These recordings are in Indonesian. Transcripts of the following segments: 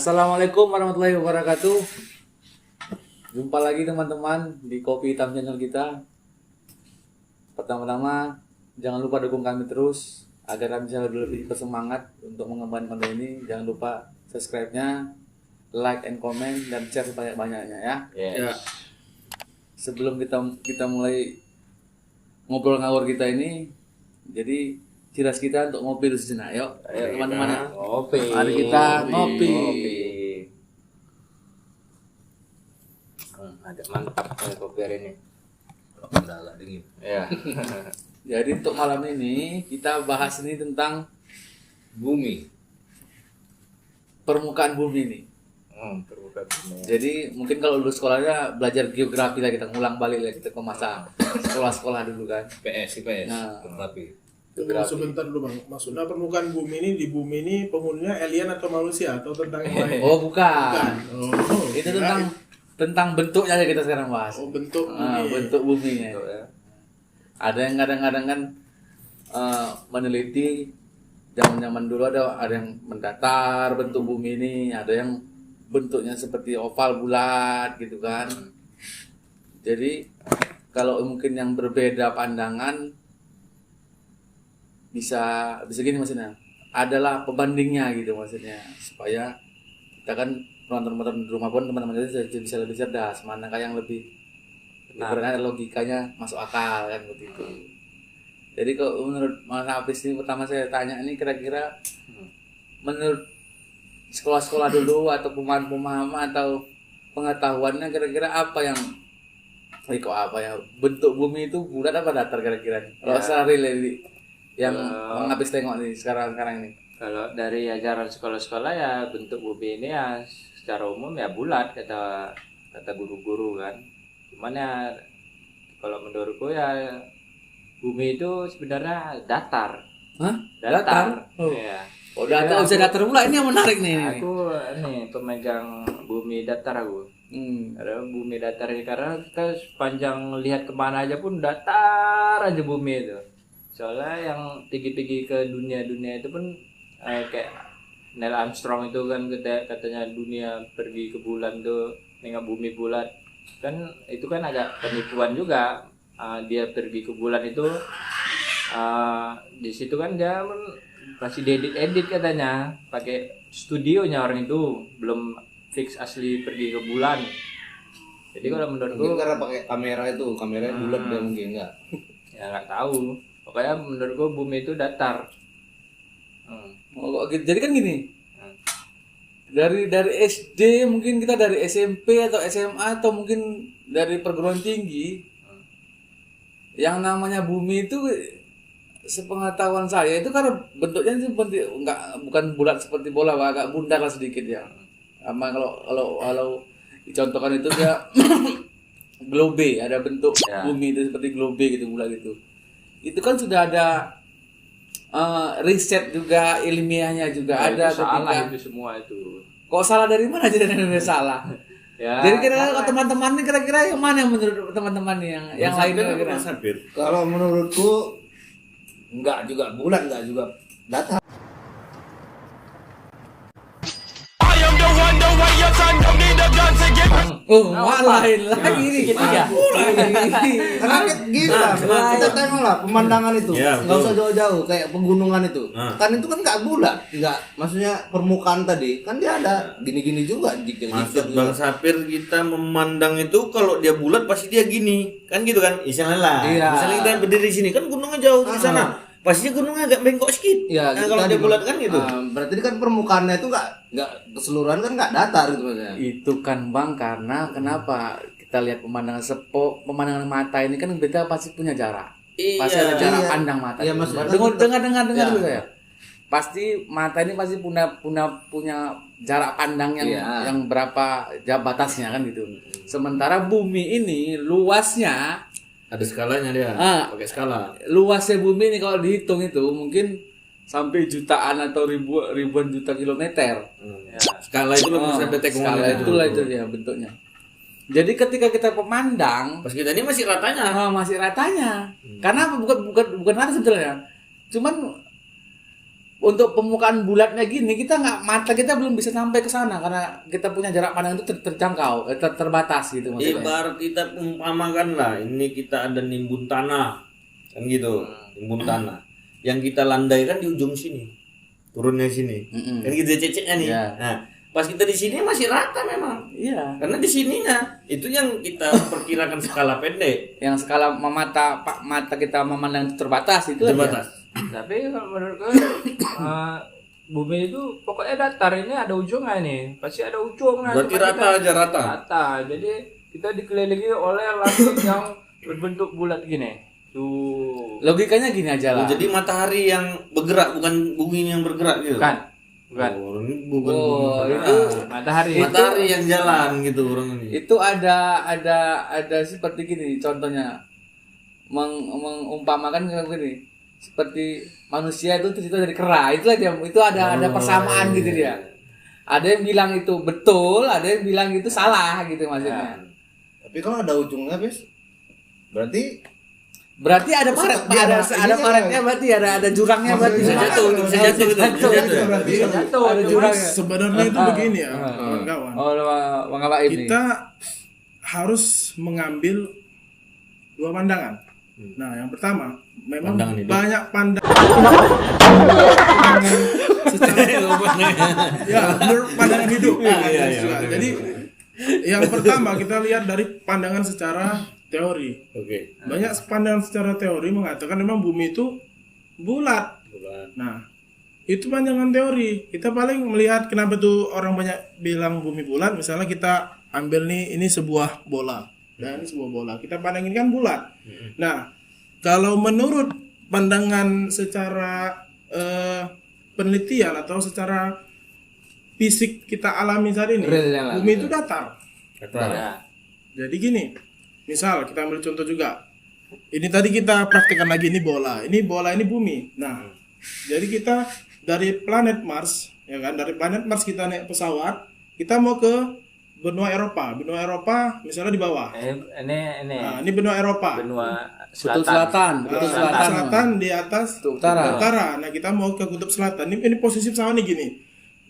Assalamualaikum warahmatullahi wabarakatuh. Jumpa lagi teman-teman di Kopi Hitam channel kita. Pertama-tama jangan lupa dukung kami terus agar kami bisa lebih bersemangat untuk mengembangkan konten ini. Jangan lupa subscribe-nya, like and comment dan share sebanyak-banyaknya ya. Ya. Sebelum kita mulai ngobrol ngawur kita ini, jadi ciras kita untuk ngopi dulu sejenak. Yuk, teman-teman ya. Ngopi. Mari kita ngopi. Agak mantap nih kopi hari ini. Udah agak dingin. Ya. Jadi untuk malam ini kita bahas ini tentang Bumi. permukaan bumi ini. Terbuka bumi. Jadi mungkin kalau dulu sekolahnya belajar geografi lah, kita ngulang balik lah, kita ke masa sekolah-sekolah dulu kan. IPS. Nah. Rapi. Tunggu sebentar dulu bang, maksudnya permukaan bumi ini, di bumi ini penghuninya alien atau manusia atau tentang yang lain? Oh bukan. Oh, Itu kira- tentang bentuknya aja kita sekarang bahas. Oh bentuk Ah, bumi. bentuk buminya. Betul, ya. Ada yang kadang-kadang kan meneliti zaman dulu ada yang mendatar bentuk bumi ini, ada yang bentuknya seperti oval bulat gitu kan. Jadi kalau mungkin yang berbeda pandangan bisa gini maksudnya, adalah pembandingnya gitu maksudnya, supaya kita kan penonton di rumah pun teman-teman kita bisa lebih cerdas, manakah yang lebih ibaratnya logikanya masuk akal kan begitu. Jadi kalau menurut Mas Hafiz ini, pertama saya tanya ini, kira-kira menurut sekolah-sekolah dulu atau pemahaman atau pengetahuannya, kira-kira apa yang bentuk bumi itu bulat apa datar kira-kira nih? Kalau secara relay yang Bang Hafiz tengok nih sekarang ini. Kalau dari ajaran sekolah-sekolah ya bentuk bumi ini ya secara umum ya bulat kata guru-guru kan. Cuman ya kalau menurutku ya bumi itu sebenarnya datar. Hah? Datar. Oh. Iya. Oh, datar bisa datar pula, ini yang menarik nih. Aku nih pemegang bumi datar aku. Karena bumi datar ini, karena kita sepanjang lihat kemana aja pun datar aja bumi itu. Soalnya yang tinggi-tinggi ke dunia-dunia itu pun kayak Neil Armstrong itu kan katanya dunia pergi ke bulan tuh, nengok bumi bulat. Kan itu kan agak penipuan juga. Dia pergi ke bulan itu di situ kan dia masih diedit katanya, pakai studionya orang itu, belum fix asli pergi ke bulan. Jadi kalau menurutku Mungkin karena pakai kameranya bulat dia mungkin enggak. ya nggak tahu. Pokoknya menurutku bumi itu datar. Oh, kok gitu. Jadi kan gini. Dari SD, mungkin kita dari SMP atau SMA atau mungkin dari perguruan tinggi, yang namanya bumi itu sepengetahuan saya itu karena bentuknya seperti bukan bulat seperti bola, agak bundar lah sedikit ya. Sama kalau dicontohkan itu dia globe, ada bentuk Ya. bumi itu seperti globe gitu, bulat gitu. Itu kan sudah ada riset juga, ilmiahnya juga ada. Itu salah ketika- itu semua itu. Kok salah dari mana jadi salah? Ya. Jadi kira-kira kalau teman-teman nih, kira-kira yang mana yang menurut teman-teman nih yang lain kira-kira? Kalau menurutku enggak juga bulat, enggak juga datar. Oh, lain lagi nih. Segitiga. Karena gini lah, kita tengok lah pemandangan itu. Enggak usah jauh-jauh kayak pegunungan itu. Kan itu kan enggak bulat, enggak. Maksudnya permukaan tadi kan dia ada gini-gini juga, Maksud Bang Sapir, kita memandang itu kalau dia bulat pasti dia gini, kan gitu kan? Misalnya lah, Iya. misalnya kita berdiri di sini kan gunungnya jauh di sana, pastinya gunungnya agak bengkok sedikit. Ya, Nah, gitu kalau tadi, dia bulat Bang. kan gitu. Berarti kan permukaannya itu enggak keseluruhan kan enggak datar gitu maksudnya. Itu kan Bang, karena kenapa kita lihat pemandangan mata ini kan kita pasti punya jarak. Pasti ada jarak Iya. pandang mata. Iya, maksudnya kan dengar Iya. dulu saya. Pasti mata ini pasti punya jarak pandang yang berapa batasnya kan gitu. Sementara bumi ini luasnya, Ada skalanya dia, pakai skala. luasnya bumi ini kalau dihitung itu mungkin sampai jutaan atau ribuan juta kilometer. Skala itu lo bisa detek Skala itulah itu ya bentuknya. Jadi ketika kita pemandang, pas kita ini masih ratanya. masih ratanya. Karena bukan rata sebetulnya. Cuman untuk permukaan bulatnya gini kita mata kita belum bisa sampai ke sana karena kita punya jarak pandang itu terjangkau, terbatas gitu maksudnya. Ibarat kita umpamakan lah, ini kita ada nimbun tanah, kan gitu, nimbun tanah. Yang kita landai kan di ujung sini, turunnya sini, kan gitu ceceknya nih. Yeah. Nah, pas kita di sini masih rata memang. Iya. Karena di sininya itu yang kita perkirakan skala pendek. Yang skala mata kita memandang terbatas itu Terbatas. Tapi kalau menurut gue bumi itu pokoknya datar, ini ada ujungnya nih, pasti ada ujungnya. Berarti Cuma rata aja rata. Rata. Jadi kita dikelilingi oleh langit yang berbentuk bulat gini. Tuh. Logikanya gini aja lah. Jadi matahari yang bergerak bukan bumi yang bergerak gitu. Bukan. Oh, ini bukan Oh, bumi. itu Matahari yang jalan gitu orang ini. itu ada seperti gini contohnya mengumpamakan kayak gini seperti manusia itu tercipta dari kera itu ada persamaan gitu dia. Ada yang bilang itu betul, ada yang bilang itu salah gitu maksudnya. Tapi kalau ada ujungnya, Bis, berarti ada paretnya, berarti ada jurangnya, berarti Bisa jatuh gitu. ada jurangnya. Sebenarnya itu begini ya, kawan-kawan. Bang Abah ini. Kita harus mengambil dua pandangan. Nah, yang pertama, memang Pandangan hidup. banyak pandangan secara menurut pandangan hidup. Jadi yang pertama kita lihat dari pandangan secara teori. Oke. Banyak pandangan secara teori mengatakan memang bumi itu bulat. Nah, itu pandangan teori. Kita paling melihat kenapa tuh orang banyak bilang bumi bulat. Misalnya kita ambil nih, ini sebuah bola. Dan ini sebuah bola. Kita pandangin kan bulat. Nah, kalau menurut pandangan secara penelitian atau secara fisik kita alami saat ini, bumi itu datar. Jadi gini, misal kita ambil contoh juga. Ini tadi kita praktekkan lagi, ini bola. Ini bola, ini bumi. Nah, jadi kita dari planet Mars, ya kan? Dari planet Mars kita naik pesawat, kita mau ke benua Eropa. Benua Eropa misalnya di bawah. Ini. Nah, ini benua Eropa. Benua Kutub Selatan. Kutub Selatan di atas utara. Nah, kita mau ke Kutub Selatan. Ini posisi pesawat nih gini.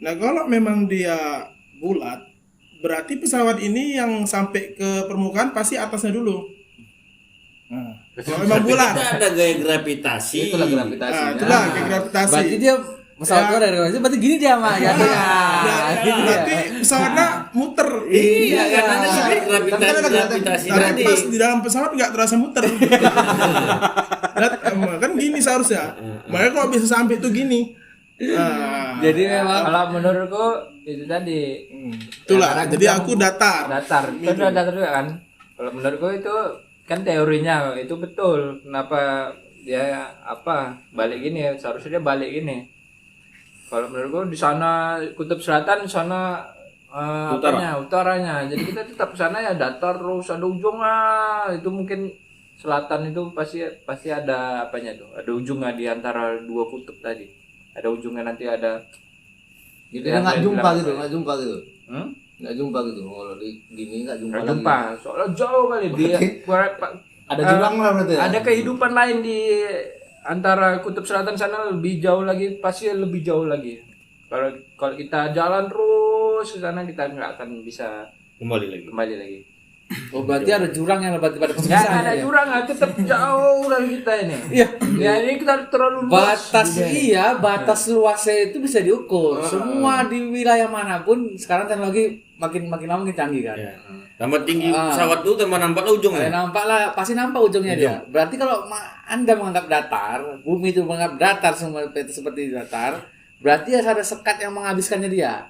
Nah, kalau memang dia bulat, berarti pesawat ini yang sampai ke permukaan pasti atasnya dulu. Nah, kalau memang bulat. Kita ada gaya gravitasi. itulah gravitasi. Nah, itulah kayak gravitasi. Berarti dia pesawatnya dari gravitasi, berarti gini dia mah ya. Berarti pesawatnya muter. Iya, karena ada gaya gravitasi Tapi tadi. pas di dalam pesawat nggak terasa muter. Kan gini seharusnya. Makanya kalau bisa sampai tuh gini. Nah, Jadi memang kalau menurutku itu tadi. itulah. Jadi aku datar. Datar. Itu udah datar juga kan. Kalau menurutku itu kan teorinya itu betul. Kenapa dia balik gini? Seharusnya dia balik gini. Kalau menurutku di sana Kutub Selatan, di sana utaranya. Jadi kita tetap ke sana ya datar terus, ada ujungnya. Itu mungkin selatan itu pasti ada apanya tuh? Ada ujungnya di antara dua kutub tadi. Ada ujungnya, nanti ada Gitu ya, nggak jumpa gitu. Nggak jumpa gitu. Kalau di gini nggak jumpa. Nggak jumpa. Soalnya jauh kali dia. Ada jurang lah berarti ya? Ada kehidupan lain di antara Kutub Selatan sana, lebih jauh lagi, pasti lebih jauh lagi. Kalau kita jalan terus ke sana, kita nggak akan bisa kembali lagi. oh berarti ada jurang yang pada Nggak pemisahan. ada jurang, tetap jauh dari kita ini. Iya. Ya ini kita terlalu luas. Batas luasnya itu bisa diukur. Semua di wilayah manapun sekarang teknologi makin lama makin canggih kan. Tambah tinggi pesawat tuh tambah nampak ujungnya. Pasti nampak ujungnya dia. Berarti kalau Anda menganggap datar, bumi itu menganggap datar seperti datar, berarti ada sekat yang menghabiskannya dia.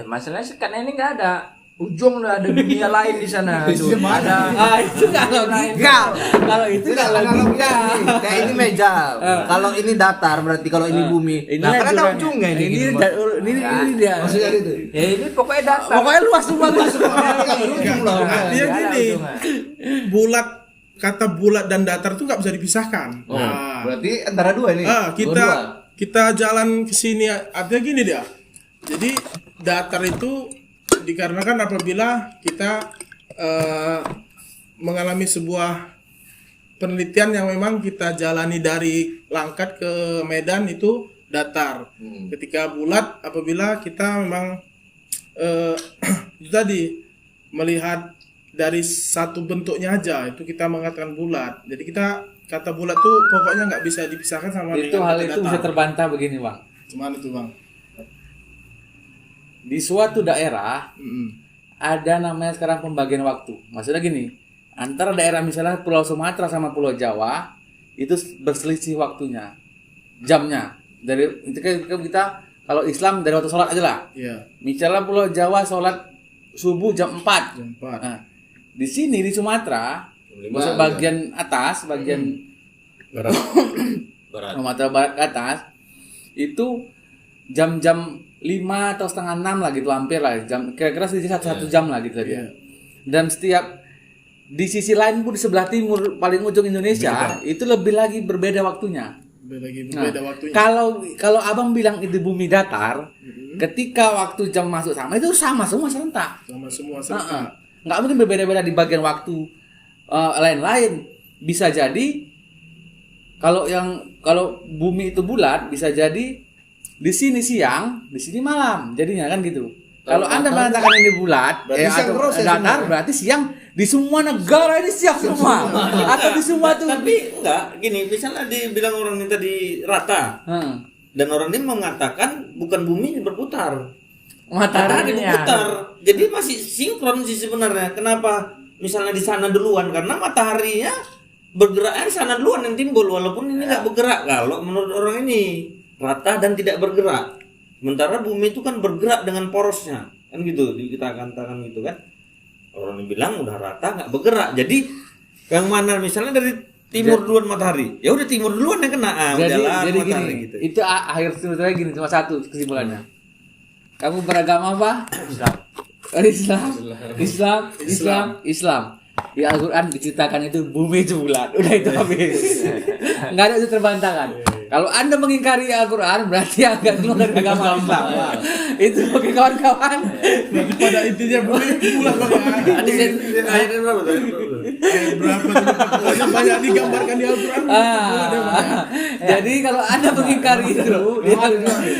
Masalahnya sekatnya ini nggak ada. Ujung udah ada dunia lain di sana. Tuh, ada. Itu nggak logika. Kalau itu nggak logika. Kayak ini meja. Kalau ini datar berarti kalau ini bumi. Nah, kan ada ujungnya ini. Ini dia. Maksudnya gitu. Ya ini pokoknya datar. Pokoknya luas semua. Dia gini. Kata bulat dan datar tuh nggak bisa dipisahkan. Berarti antara dua ini. Kita jalan ke sini, artinya gini dia. Jadi datar itu dikarenakan apabila kita mengalami sebuah penelitian yang memang kita jalani dari Langkat ke Medan, itu datar. Ketika bulat apabila kita memang itu tadi melihat dari satu bentuknya aja itu kita mengatakan bulat. Jadi kita kata bulat tuh pokoknya nggak bisa dipisahkan sama Itu dengan hal kata itu datar. bisa terbantah begini, Bang. Cuman itu, Bang. Di suatu daerah ada namanya sekarang pembagian waktu. Maksudnya gini, antara daerah misalnya Pulau Sumatera sama Pulau Jawa itu berselisih waktunya, jamnya. Dari kita kalau Islam dari waktu sholat aja lah. Iya. Misalnya Pulau Jawa sholat subuh jam 4. Jam 4. Nah, di sini di Sumatera, maksud bagian atas, bagian Barat. Sumatera Barat ke atas itu jam-jam 5 atau setengah 6 lah gitu, hampir lah jam, kira-kira sedikit satu jam lah gitu dia. Dan setiap di sisi lain pun di sebelah timur paling ujung Indonesia itu lebih lagi berbeda waktunya. Berbeda waktunya. Kalau abang bilang itu bumi datar, ketika waktu jam masuk sama itu sama semua serentak. Sama semua serentak. Nggak mungkin berbeda-beda di bagian waktu lain-lain. Bisa jadi kalau bumi itu bulat bisa jadi di sini siang, di sini malam, jadinya kan gitu. Kalau Anda mengatakan ini bulat, atau datar, berarti siang di semua negara ini siang semua, atau di semua tuh. Tapi enggak, gini, misalnya dibilang orang ini tadi rata, dan orang ini mengatakan bukan bumi ini berputar, matahari berputar, jadi masih sinkron sih sebenarnya. Kenapa? Misalnya di sana duluan, karena mataharinya bergerak di sana duluan yang timbul, walaupun ini nggak bergerak. Kalau menurut orang ini rata dan tidak bergerak. Sementara bumi itu kan bergerak dengan porosnya, kan gitu. Kita katakan gitu kan. Orang bilang udah rata nggak bergerak. Jadi yang mana misalnya dari timur duluan matahari, ya udah timur duluan yang kena. Jadi matahari gini, gitu. itu akhir sebetulnya gini, cuma satu kesimpulannya. Kamu beragama apa? Islam. Di Al-Quran diceritakan itu bumi itu bulat, udah itu habis. Nggak ada itu terbantahkan. Kalau Anda mengingkari Al-Quran berarti agak keluar dari agama Islam. Itu oke kawan-kawan. Berarti pada intinya bumi bulat, Bang. Ayatnya berapa tuh? Berapa tuh? Pokoknya banyak digambarkan di Al-Quran. Jadi kalau Anda mengingkari itu,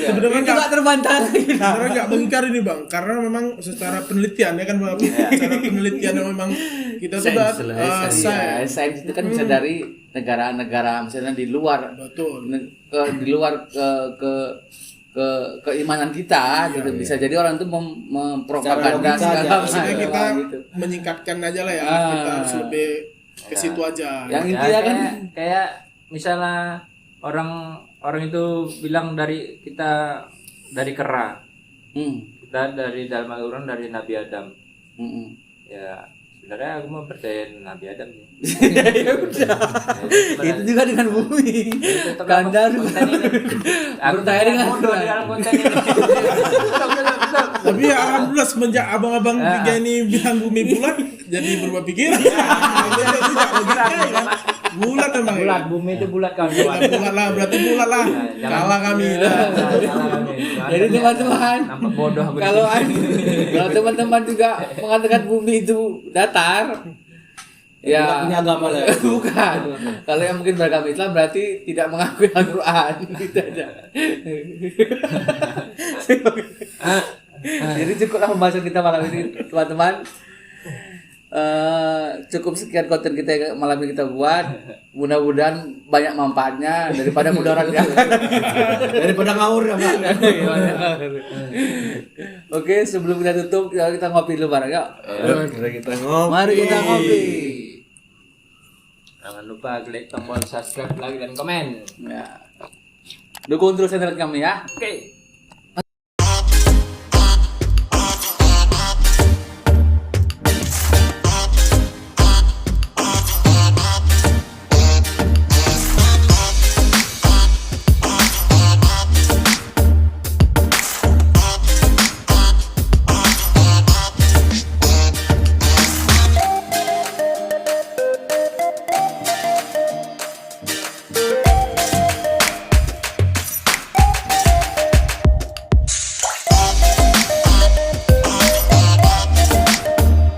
Sebenarnya itu nggak terbantah lagi. Sebenarnya nggak mengingkari nih, Bang, karena memang secara penelitian ya kan, Bang. Secara penelitian yang memang kita sudah sains itu kan bisa dari negara-negara misalnya di luar, di luar ke keimanan kita gitu. Bisa jadi orang itu mempropaganda segala macam kita gitu. menyingkatkan aja lah ya, kita harus lebih ke situ aja. Yang intinya kan kayak misalnya orang itu bilang kita dari kera, kita dari dalam Al-Quran dari Nabi Adam. Ya sebenarnya aku mau percaya Nabi Adam sih. Ya udah. Itu juga dengan bumi. Ganda Aku percaya dengan dalam konten ini. Tapi ya alhamdulillah semenjak abang-abang tiga ini bilang bumi bulat, jadi berubah pikiran. Bulat memang. Bulat, bumi itu bulat kawan-kawan. Bulat lah, berarti bulat lah. Kalah kami. Jadi teman-teman, nampak bodoh aku. kalau teman-teman juga mengatakan bumi itu datar, ya punya agama lah. Bukan. Kalau yang mungkin beragama Islam berarti tidak mengakui Al-Quran gitu aja. Jadi cukuplah pembahasan kita malam ini, teman-teman. Cukup sekian konten kita malam ini kita buat. Mudah-mudahan banyak manfaatnya daripada mudarat ya. Daripada ngawur ya, Bang. Oke, sebelum kita tutup kita ngopi dulu bareng ya. Mari kita ngopi. Jangan lupa klik tombol subscribe, like dan komen. Ya. Dukung terus channel kami ya. Oke.